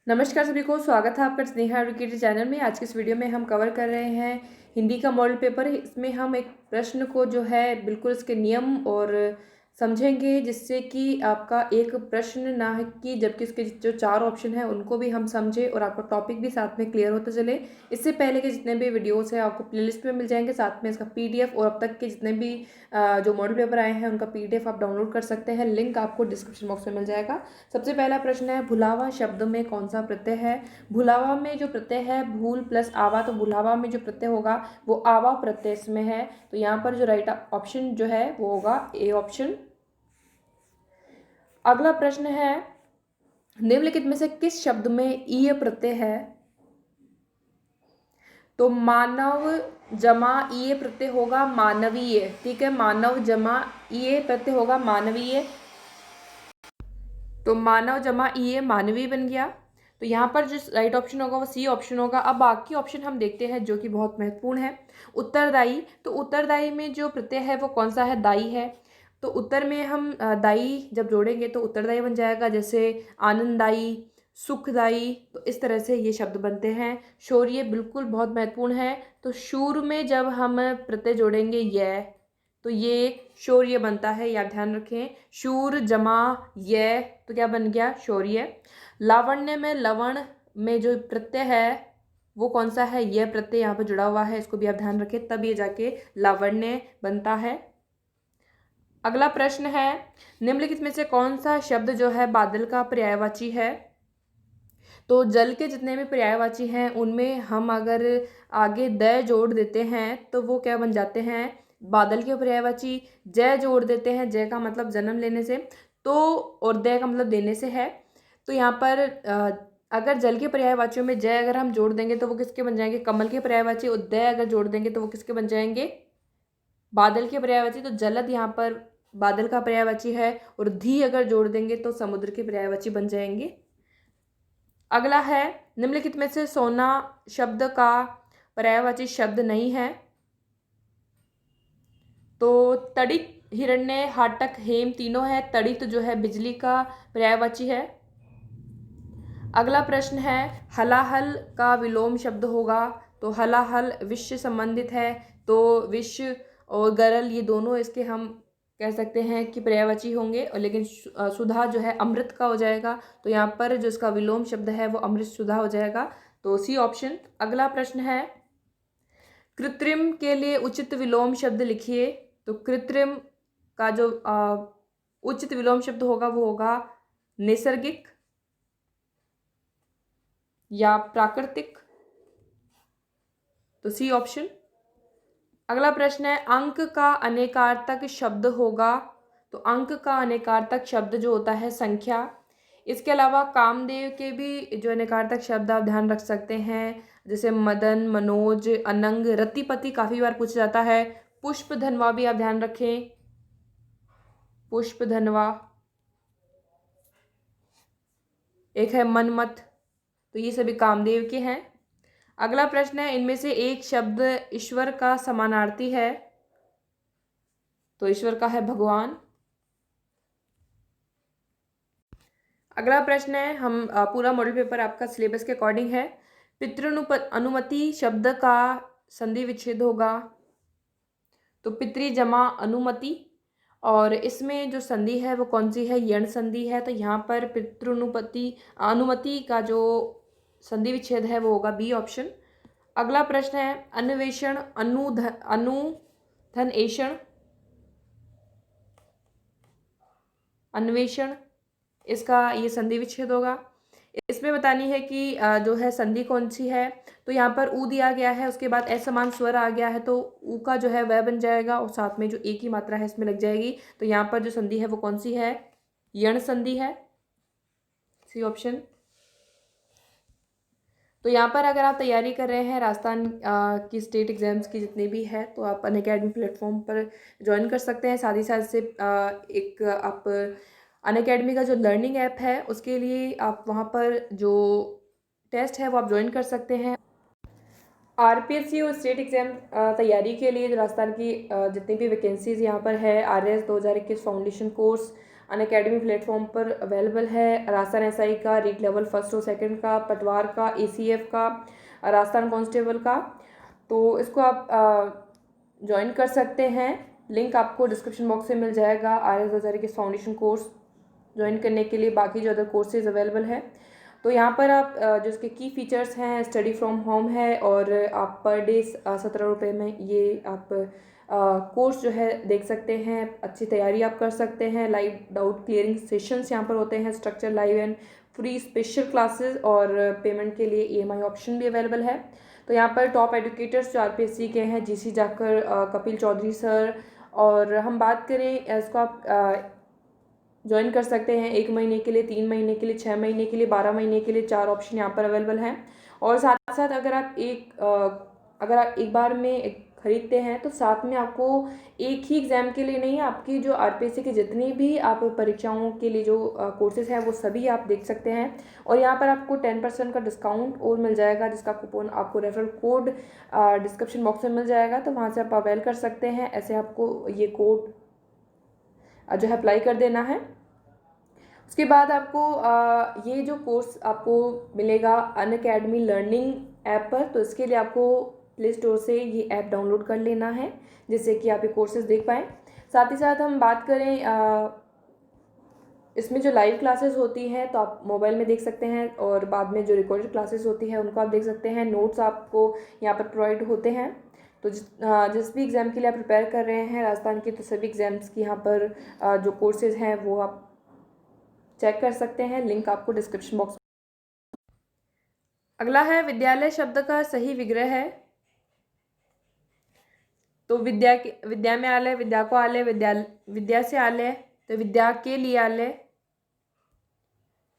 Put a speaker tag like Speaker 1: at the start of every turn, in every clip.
Speaker 1: नमस्कार सभी को, स्वागत है आपका स्नेहा एडुकेटर चैनल में। आज के इस वीडियो में हम कवर कर रहे हैं हिंदी का मॉडल पेपर। इसमें हम एक प्रश्न को जो है बिल्कुल इसके नियम और समझेंगे, जिससे कि आपका एक प्रश्न ना है कि जबकि इसके जो 4 ऑप्शन हैं उनको भी हम समझें और आपका टॉपिक भी साथ में क्लियर होता चले। इससे पहले के जितने भी वीडियोस हैं आपको प्लेलिस्ट में मिल जाएंगे, साथ में इसका पीडीएफ और अब तक के जितने भी जो मॉडल पेपर आए हैं उनका पीडीएफ आप डाउनलोड कर सकते हैं। लिंक आपको डिस्क्रिप्शन बॉक्स में मिल जाएगा। सबसे पहला प्रश्न है, भुलावा शब्द में कौन सा प्रत्यय है। भुलावा में जो प्रत्यय है भूल प्लस आवा, तो भुलावा में जो प्रत्यय होगा वो आवा प्रत्यय इसमें है। तो यहाँ पर जो राइट ऑप्शन जो है वो होगा ए ऑप्शन। अगला प्रश्न है, निम्नलिखित में से किस शब्द में ईय प्रत्यय है। तो मानव जमा ईय प्रत्यय होगा मानवीय। ठीक है, मानव जमा ईय प्रत्यय होगा मानवीय। तो मानव जमा ईय मानवीय बन गया। तो यहाँ पर जो राइट ऑप्शन होगा वो सी ऑप्शन होगा। अब बाकी ऑप्शन हम देखते हैं जो कि बहुत महत्वपूर्ण है। उत्तरदायी, तो उत्तरदायी में जो प्रत्यय है वो कौन सा है, दायी है। तो उत्तर में हम दायी जब जोड़ेंगे तो उत्तरदायी बन जाएगा, जैसे आनंददायी, सुखदायी। तो इस तरह से ये शब्द बनते हैं। शौर्य बिल्कुल बहुत महत्वपूर्ण है। तो शूर में जब हम प्रत्यय जोड़ेंगे यह, तो ये शौर्य बनता है, या ध्यान रखें। शूर जमा ये, तो क्या बन गया, शौर्य। लावण्य में लवण में जो प्रत्यय है वो कौन सा है, यह प्रत्यय यहाँ पर जुड़ा हुआ है, इसको भी आप ध्यान रखें, तब ये जाके लावण्य बनता है। अगला प्रश्न है, निम्नलिखित में से कौन सा शब्द जो है बादल का पर्यायवाची है। तो जल के जितने भी पर्यायवाची हैं उनमें हम अगर आगे द जोड़ देते हैं तो वो क्या बन जाते हैं, बादल के पर्यायवाची। जय जोड़ देते हैं, जय का मतलब जन्म लेने से, तो और दय का मतलब देने से है। तो यहाँ पर अगर जल के पर्यायवाचियों में जय अगर हम जोड़ देंगे तो वो किसके बन जाएंगे, कमल के पर्यायवाची। और दय अगर जोड़ देंगे तो वो किसके बन जाएंगे, बादल के पर्यायवाची। तो जलद यहाँ पर बादल का पर्यायवाची है, और धी अगर जोड़ देंगे तो समुद्र के पर्यायवाची बन जाएंगे। अगला है, निम्नलिखित में से सोना शब्द का पर्यायवाची शब्द नहीं है। तो तड़ित, हिरण्य, हाटक, हेम तीनों है। तड़ित जो है बिजली का पर्यायवाची है। अगला प्रश्न है, हलाहल का विलोम शब्द होगा। तो हलाहल विष से संबंधित है। तो विष और गरल ये दोनों इसके हम कह सकते हैं कि पर्यायवाची होंगे, और लेकिन सुधा जो है अमृत का हो जाएगा। तो यहाँ पर जो इसका विलोम शब्द है वो अमृत सुधा हो जाएगा। तो सी ऑप्शन। अगला प्रश्न है, कृत्रिम के लिए उचित विलोम शब्द लिखिए। तो कृत्रिम का जो उचित विलोम शब्द होगा वो होगा नैसर्गिक या प्राकृतिक। तो सी ऑप्शन। अगला प्रश्न है, अंक का अनेकार्थक शब्द होगा। तो अंक का अनेकार्थक शब्द जो होता है संख्या। इसके अलावा कामदेव के भी जो अनेकार्थक शब्द आप ध्यान रख सकते हैं, जैसे मदन, मनोज, अनंग, रतिपति काफी बार पूछा जाता है। पुष्प धनवा भी आप ध्यान रखें, पुष्प धनवा। एक है मनमत। तो ये सभी कामदेव के हैं। अगला प्रश्न है, इनमें से एक शब्द ईश्वर का समानार्थी है। तो ईश्वर का है भगवान। अगला प्रश्न है, हम पूरा मॉडल पेपर आपका सिलेबस के अकॉर्डिंग है। अनुमति शब्द का संधि विच्छेद होगा। तो पितृ जमा अनुमति, और इसमें जो संधि है वो कौन सी है, यण संधि है। तो यहाँ पर पितृनुपति अनुमति का जो संधि विच्छेद है वो होगा बी ऑप्शन। अगला प्रश्न है, अन्वेषण अनुधनेषण, अन्वेषण, इसका ये संधि विच्छेद होगा। इसमें बतानी है कि जो है संधि कौन सी है। तो यहाँ पर ऊ दिया गया है, उसके बाद असमान स्वर आ गया है, तो ऊ का जो है वह बन जाएगा, और साथ में जो एक ही मात्रा है इसमें लग जाएगी। तो यहाँ पर जो संधि है वो कौन सी है, यण संधि है, सी ऑप्शन। तो यहाँ पर अगर आप तैयारी कर रहे हैं राजस्थान की स्टेट एग्जाम्स की जितनी भी है, तो आप अनअकैडमी प्लेटफॉर्म पर ज्वाइन कर सकते हैं। साथ ही साथ से एक आप अनअकैडमी का जो लर्निंग ऐप है उसके लिए आप वहाँ पर जो टेस्ट है वो आप ज्वाइन कर सकते हैं। आरपीएससी और स्टेट एग्जाम तैयारी के लिए जो राजस्थान की जितनी भी वैकेंसीज यहाँ पर है, RS 2021 foundation course, Unacademy platform पर अवेलेबल है। राजस्थान एसआई का, रीट लेवल 1st और 2nd का, पटवार का, एसीएफ का, राजस्थान कांस्टेबल का। तो इसको आप ज्वाइन कर सकते हैं। लिंक आपको डिस्क्रिप्शन बॉक्स में मिल जाएगा। RS हजारे के फाउंडेशन कोर्स ज्वाइन करने के लिए बाकी जो अदर कोर्सेज अवेलेबल है। तो यहाँ पर आप जो इसके की फ़ीचर्स हैं, स्टडी फ्रॉम होम है और आप पर डे 17 रुपये में ये आप कोर्स जो है देख सकते हैं। अच्छी तैयारी आप कर सकते हैं। लाइव डाउट क्लियरिंग सेशंस यहाँ पर होते हैं, structure live and free special classes, और पेमेंट के लिए EMI ऑप्शन भी अवेलेबल है। तो यहाँ पर टॉप एडुकेटर्स जो RPSC के हैं, GC जाकर, कपिल चौधरी सर, और हम बात करें इसको आप ज्वाइन कर सकते हैं 1 महीने के लिए, 3 महीने के लिए, 6 महीने के लिए, 12 महीने के लिए। 4 ऑप्शन यहाँ पर अवेलेबल हैं। और साथ साथ अगर आप एक बार में खरीदते हैं तो साथ में आपको एक ही एग्ज़ाम के लिए नहीं, आपकी जो RPSC की जितनी भी आप परीक्षाओं के लिए जो कोर्सेज हैं वो सभी आप देख सकते हैं। और यहाँ पर आपको 10% का डिस्काउंट और मिल जाएगा, जिसका कूपन आपको रेफरल कोड डिस्क्रिप्शन बॉक्स में मिल जाएगा, तो वहाँ से आप अवेल कर सकते हैं। ऐसे आपको ये कोड जो है अप्लाई कर देना है। उसके बाद आपको ये जो कोर्स आपको मिलेगा अनअकैडमी लर्निंग ऐप पर, तो इसके लिए आपको प्ले स्टोर से ये ऐप डाउनलोड कर लेना है, जिससे कि आप ये कोर्सेज देख पाएँ। साथ ही साथ हम बात करें इसमें जो लाइव क्लासेस होती हैं तो आप मोबाइल में देख सकते हैं, और बाद में जो रिकॉर्डेड क्लासेस होती है उनको आप देख सकते हैं। नोट्स आपको यहाँ पर प्रोवाइड होते हैं। तो जिस भी एग्ज़ाम के लिए आप प्रिपेयर कर रहे हैं राजस्थान की, तो सभी एग्ज़ाम्स की यहाँ पर जो कोर्सेज हैं वो आप चेक कर सकते हैं। लिंक आपको डिस्क्रिप्शन बॉक्स। अगला है विद्यालय शब्द का सही विग्रह है। तो विद्या में आलय, विद्या को आलय, विद्या से आलय, तो विद्या के लिए आलय।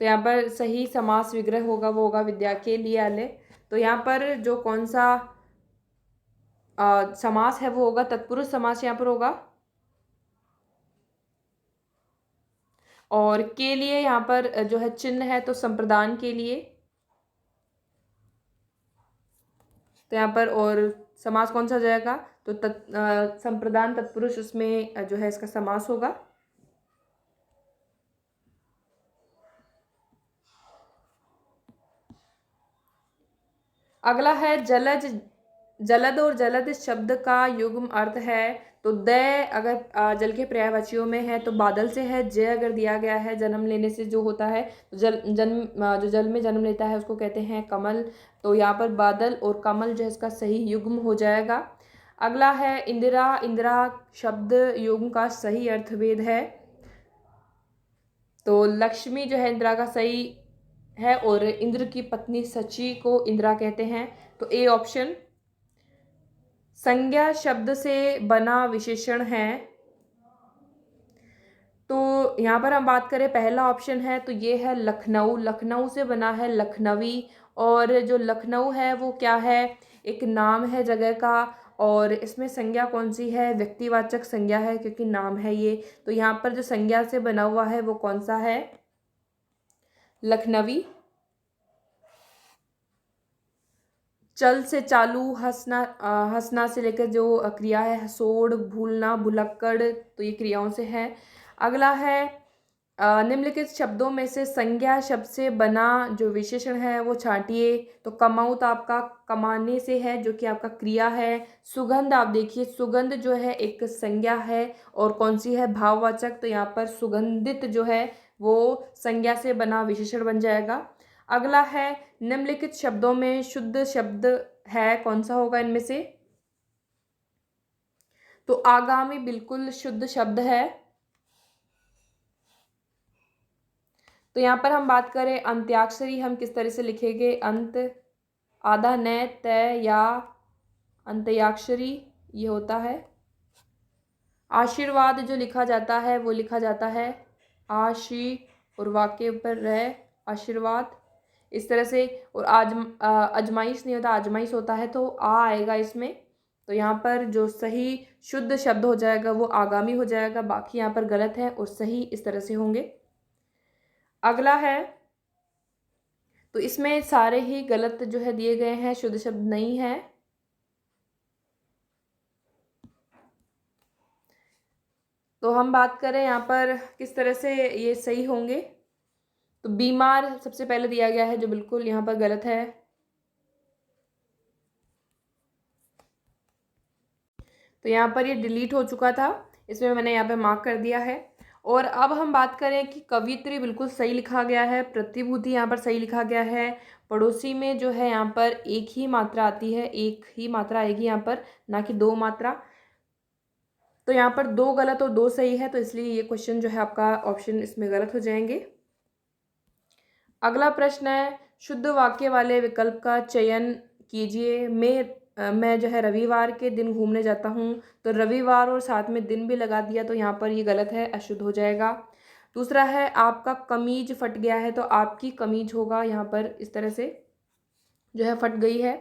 Speaker 1: तो यहाँ पर सही समास विग्रह होगा वो होगा विद्या के लिए आलय। तो यहाँ पर जो कौन सा समास है वो होगा तत्पुरुष समास यहाँ पर होगा। और के लिए यहाँ पर जो है चिन्ह है, तो संप्रदान के लिए। तो यहाँ पर और समास कौन सा जाएगा, तो संप्रदान तत्पुरुष, उसमें जो है इसका समास होगा। अगला है जलज। जलद और जलद शब्द का युग्म अर्थ है। तो द अगर जल के पर्यायवाचियों में है तो बादल से है। जय अगर दिया गया है जन्म लेने से जो होता है, जो जल में जन्म लेता है उसको कहते हैं कमल। तो यहाँ पर बादल और कमल जो है इसका सही युग्म हो जाएगा। अगला है इंदिरा। इंदिरा शब्द युग्म का सही अर्थभेद है। तो लक्ष्मी जो है इंदिरा का सही है, और इंद्र की पत्नी सची को इंदिरा कहते हैं। तो ए ऑप्शन। संज्ञा शब्द से बना विशेषण है। तो यहाँ पर हम बात करें, पहला ऑप्शन है तो ये है लखनऊ। लखनऊ से बना है लखनवी। और जो लखनऊ है वो क्या है, एक नाम है जगह का। और इसमें संज्ञा कौन सी है, व्यक्तिवाचक संज्ञा है, क्योंकि नाम है ये। तो यहाँ पर जो संज्ञा से बना हुआ है वो कौन सा है, लखनवी। चल से चालू, हंसना, हंसना से लेकर जो क्रिया है हसोड़, भूलना, भुलक्कड़, तो ये क्रियाओं से है। अगला है निम्नलिखित शब्दों में से संज्ञा शब्द से बना जो विशेषण है वो छांटिए। तो कमाऊँ तो आपका कमाने से है, जो कि आपका क्रिया है। सुगंध, आप देखिए सुगंध जो है एक संज्ञा है, और कौन सी है, भाववाचक। तो यहाँ पर सुगंधित जो है वो संज्ञा से बना विशेषण बन जाएगा। अगला है निम्नलिखित शब्दों में शुद्ध शब्द है, कौन सा होगा इनमें से, तो आगामी बिल्कुल शुद्ध शब्द है। तो यहाँ पर हम बात करें अंत्याक्षरी हम किस तरह से लिखेंगे, अंत आधा न तय या अंत्याक्षरी ये होता है। आशीर्वाद जो लिखा जाता है वो लिखा जाता है आशी और वाक्य ऊपर रह, आशीर्वाद, इस तरह से। और अजमाइश नहीं होता, आजमाइश होता है, तो आ आएगा इसमें। तो यहाँ पर जो सही शुद्ध शब्द हो जाएगा वो आगामी हो जाएगा, बाकी यहाँ पर गलत है और सही इस तरह से होंगे। अगला है, तो इसमें सारे ही गलत जो है दिए गए हैं, शुद्ध शब्द नहीं है। तो हम बात करें यहाँ पर किस तरह से ये सही होंगे, तो बीमार सबसे पहले दिया गया है जो बिल्कुल यहाँ पर गलत है। तो यहाँ पर ये डिलीट हो चुका था, इसमें मैंने यहाँ पे मार्क कर दिया है। और अब हम बात करें कि कवित्री बिल्कुल सही लिखा गया है, प्रतिभूति यहाँ पर सही लिखा गया है, पड़ोसी में जो है यहाँ पर एक ही मात्रा आती है, एक ही मात्रा आएगी यहाँ पर, ना कि दो मात्रा। तो यहाँ पर दो गलत और दो सही है, तो इसलिए ये क्वेश्चन जो है आपका ऑप्शन इसमें गलत हो जाएंगे। अगला प्रश्न है, शुद्ध वाक्य वाले विकल्प का चयन कीजिए। मैं जो है रविवार के दिन घूमने जाता हूँ, तो रविवार और साथ में दिन भी लगा दिया, तो यहाँ पर ये गलत है, अशुद्ध हो जाएगा। दूसरा है, आपका कमीज फट गया है, तो आपकी कमीज होगा, यहाँ पर इस तरह से जो है फट गई है,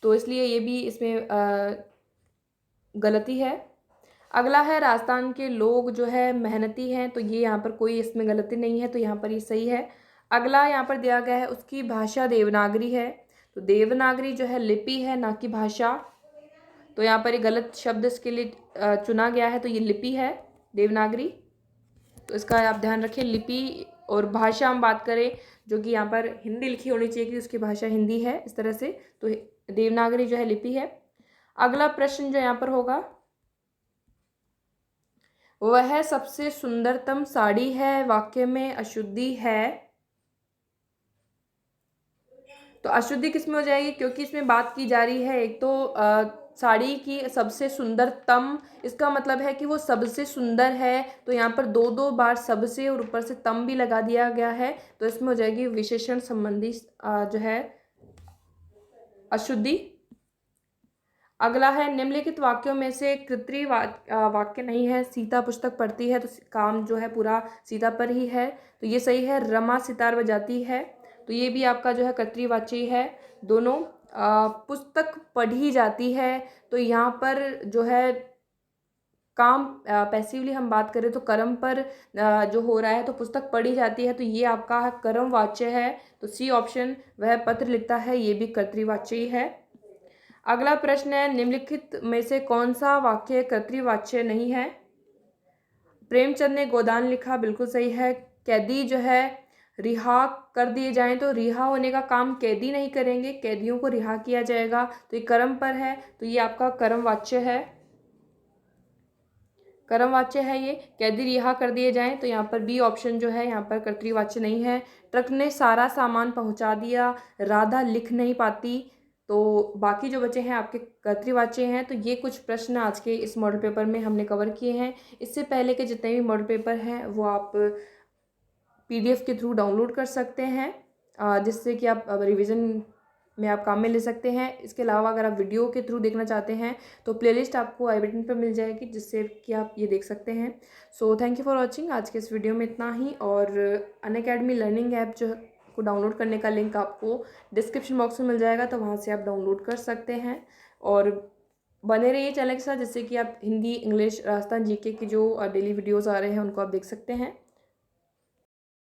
Speaker 1: तो इसलिए ये भी इसमें गलती है। अगला है, राजस्थान के लोग जो है मेहनती हैं, तो ये यहाँ पर कोई इसमें गलती नहीं है, तो यहाँ पर ये सही है। अगला यहाँ पर दिया गया है, उसकी भाषा देवनागरी है, तो देवनागरी जो है लिपि है, ना कि भाषा, तो यहाँ पर ये गलत शब्द इसके लिए चुना गया है, तो ये लिपि है देवनागरी, तो इसका आप ध्यान रखें। लिपि और भाषा हम बात करें, जो कि यहाँ पर हिंदी लिखी होनी चाहिए कि उसकी भाषा हिंदी है, इस तरह से, तो देवनागरी जो है लिपि है। अगला प्रश्न जो यहाँ पर होगा, वह सबसे सुंदरतम साड़ी है, वाक्य में अशुद्धि है, तो अशुद्धि किसमें हो जाएगी, क्योंकि इसमें बात की जा रही है एक तो साड़ी की सबसे सुंदरतम, इसका मतलब है कि वो सबसे सुंदर है, तो यहाँ पर दो दो बार सबसे और ऊपर से तम भी लगा दिया गया है, तो इसमें हो जाएगी विशेषण संबंधी जो है अशुद्धि। अगला है, निम्नलिखित वाक्यों में से कृत्रिम वाक्य नहीं है, सीता पुस्तक पढ़ती है, तो काम जो है पूरा सीता पर ही है, तो ये सही है। रमा सितार बजाती है, तो ये भी आपका जो है कर्तृवाची है, दोनों। पुस्तक पढ़ी जाती है, तो यहाँ पर जो है काम पैसिवली हम बात करें तो कर्म पर जो हो रहा है, तो पुस्तक पढ़ी जाती है, तो ये आपका कर्म वाच्य है, तो सी ऑप्शन, वह पत्र लिखता है, ये भी कर्तृवाच्य ही है। अगला प्रश्न है, निम्नलिखित में से कौन सा वाक्य कर्तृवाच्य नहीं है। प्रेमचंद ने गोदान लिखा, बिल्कुल सही है। कैदी जो है रिहा कर दिए जाएं, तो रिहा होने का काम कैदी नहीं करेंगे, कैदियों को रिहा किया जाएगा, तो ये कर्म पर है, तो ये आपका कर्मवाच्य है, कर्मवाच्य है ये। कैदी रिहा कर दिए जाएं, तो यहाँ पर बी ऑप्शन जो है यहाँ पर कर्तृवाच्य नहीं है। ट्रक ने सारा सामान पहुँचा दिया, राधा लिख नहीं पाती, तो बाकी जो बचे हैं आपके कर्तृवाच्य हैं। तो ये कुछ प्रश्न आज के इस मॉडल पेपर में हमने कवर किए हैं। इससे पहले के जितने भी मॉडल पेपर हैं वो आप PDF के थ्रू डाउनलोड कर सकते हैं, जिससे कि आप रिवीजन में आप काम में ले सकते हैं। इसके अलावा अगर आप वीडियो के थ्रू देखना चाहते हैं तो प्लेलिस्ट आपको आई बटन पर मिल जाएगी, जिससे कि आप ये देख सकते हैं। So thank you for watching. आज के इस वीडियो में इतना ही, और अनअकैडमी लर्निंग ऐप जो को डाउनलोड करने का लिंक आपको डिस्क्रिप्शन बॉक्स में मिल जाएगा, तो वहाँ से आप डाउनलोड कर सकते हैं। और बने रहिए चैनल के साथ, जिससे कि आप हिंदी, इंग्लिश, राजस्थान GK की जो डेली वीडियोज़ आ रहे हैं उनको आप देख सकते हैं।